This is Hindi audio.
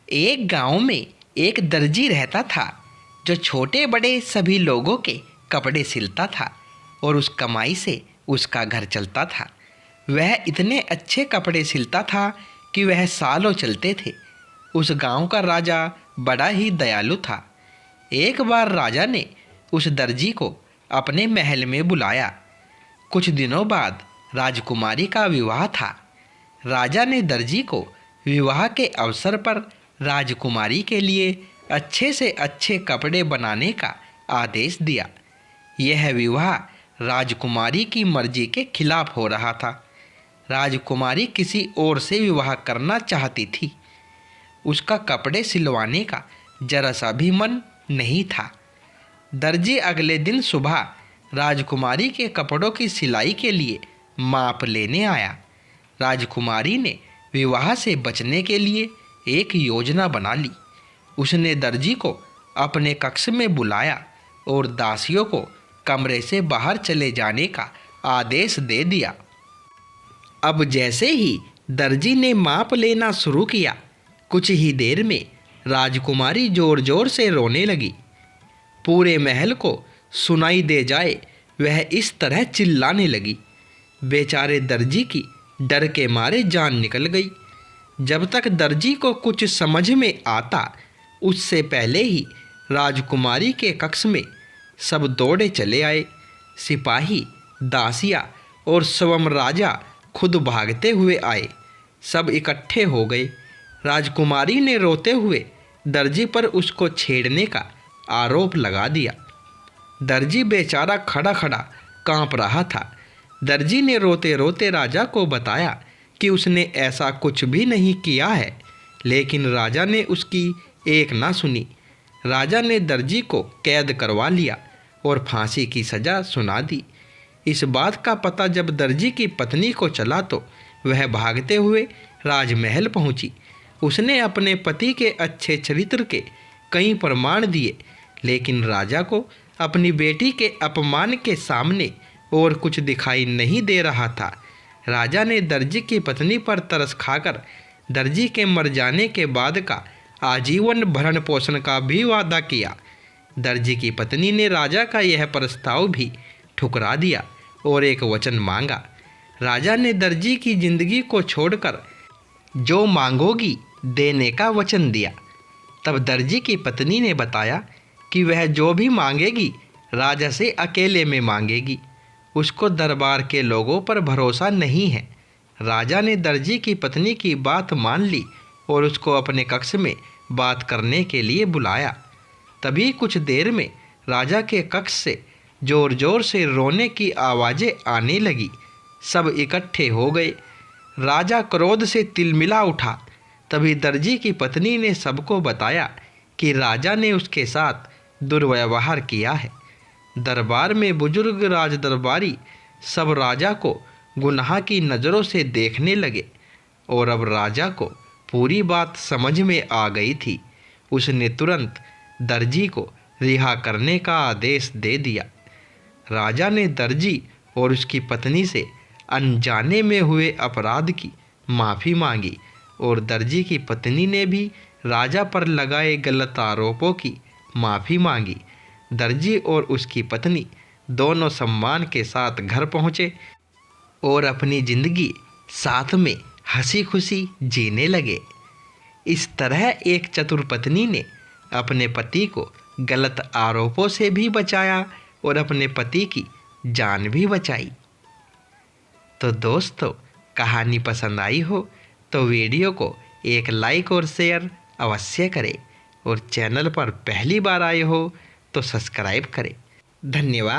एक गांव में एक दर्जी रहता था जो छोटे बड़े सभी लोगों के कपड़े सिलता था और उस कमाई से उसका घर चलता था। वह इतने अच्छे कपड़े सिलता था कि वह सालों चलते थे। उस गांव का राजा बड़ा ही दयालु था। एक बार राजा ने उस दर्जी को अपने महल में बुलाया। कुछ दिनों बाद राजकुमारी का विवाह था। राजा ने दर्जी को विवाह के अवसर पर राजकुमारी के लिए अच्छे से अच्छे कपड़े बनाने का आदेश दिया। यह विवाह राजकुमारी की मर्जी के खिलाफ हो रहा था। राजकुमारी किसी और से विवाह करना चाहती थी। उसका कपड़े सिलवाने का जरा सा भी मन नहीं था। दर्जी अगले दिन सुबह राजकुमारी के कपड़ों की सिलाई के लिए माप लेने आया। राजकुमारी ने विवाह से बचने के लिए एक योजना बना ली। उसने दर्जी को अपने कक्ष में बुलाया और दासियों को कमरे से बाहर चले जाने का आदेश दे दिया। अब जैसे ही दर्जी ने माप लेना शुरू किया, कुछ ही देर में राजकुमारी जोर जोर से रोने लगी। पूरे महल को सुनाई दे जाए वह इस तरह चिल्लाने लगी। बेचारे दर्जी की डर के मारे जान निकल गई। जब तक दर्जी को कुछ समझ में आता, उससे पहले ही राजकुमारी के कक्ष में सब दौड़े चले आए। सिपाही, दासियाँ और स्वयं राजा खुद भागते हुए आए। सब इकट्ठे हो गए। राजकुमारी ने रोते हुए दर्जी पर उसको छेड़ने का आरोप लगा दिया। दर्जी बेचारा खड़ा खड़ा कांप रहा था। दर्जी ने रोते रोते राजा को बताया कि उसने ऐसा कुछ भी नहीं किया है, लेकिन राजा ने उसकी एक ना सुनी। राजा ने दर्जी को कैद करवा लिया और फांसी की सज़ा सुना दी। इस बात का पता जब दर्जी की पत्नी को चला तो वह भागते हुए राजमहल पहुंची। उसने अपने पति के अच्छे चरित्र के कई प्रमाण दिए, लेकिन राजा को अपनी बेटी के अपमान के सामने और कुछ दिखाई नहीं दे रहा था। राजा ने दर्जी की पत्नी पर तरस खाकर दर्जी के मर जाने के बाद का आजीवन भरण पोषण का भी वादा किया। दर्जी की पत्नी ने राजा का यह प्रस्ताव भी ठुकरा दिया और एक वचन मांगा। राजा ने दर्जी की जिंदगी को छोड़कर जो मांगोगी देने का वचन दिया। तब दर्जी की पत्नी ने बताया कि वह जो भी मांगेगी राजा से अकेले में मांगेगी। उसको दरबार के लोगों पर भरोसा नहीं है। राजा ने दर्जी की पत्नी की बात मान ली और उसको अपने कक्ष में बात करने के लिए बुलाया। तभी कुछ देर में राजा के कक्ष से जोर जोर से रोने की आवाज़ें आने लगी। सब इकट्ठे हो गए। राजा क्रोध से तिलमिला उठा। तभी दर्जी की पत्नी ने सबको बताया कि राजा ने उसके साथ दुर्व्यवहार किया है। दरबार में बुजुर्ग राज दरबारी सब राजा को गुनाह की नज़रों से देखने लगे और अब राजा को पूरी बात समझ में आ गई थी। उसने तुरंत दर्जी को रिहा करने का आदेश दे दिया। राजा ने दर्जी और उसकी पत्नी से अनजाने में हुए अपराध की माफ़ी मांगी और दर्जी की पत्नी ने भी राजा पर लगाए गलत आरोपों की माफ़ी मांगी। दर्जी और उसकी पत्नी दोनों सम्मान के साथ घर पहुँचे और अपनी ज़िंदगी साथ में हंसी खुशी जीने लगे। इस तरह एक चतुर पत्नी ने अपने पति को गलत आरोपों से भी बचाया और अपने पति की जान भी बचाई। तो दोस्तों, कहानी पसंद आई हो तो वीडियो को एक लाइक और शेयर अवश्य करें और चैनल पर पहली बार आए हो तो सब्सक्राइब करें। धन्यवाद।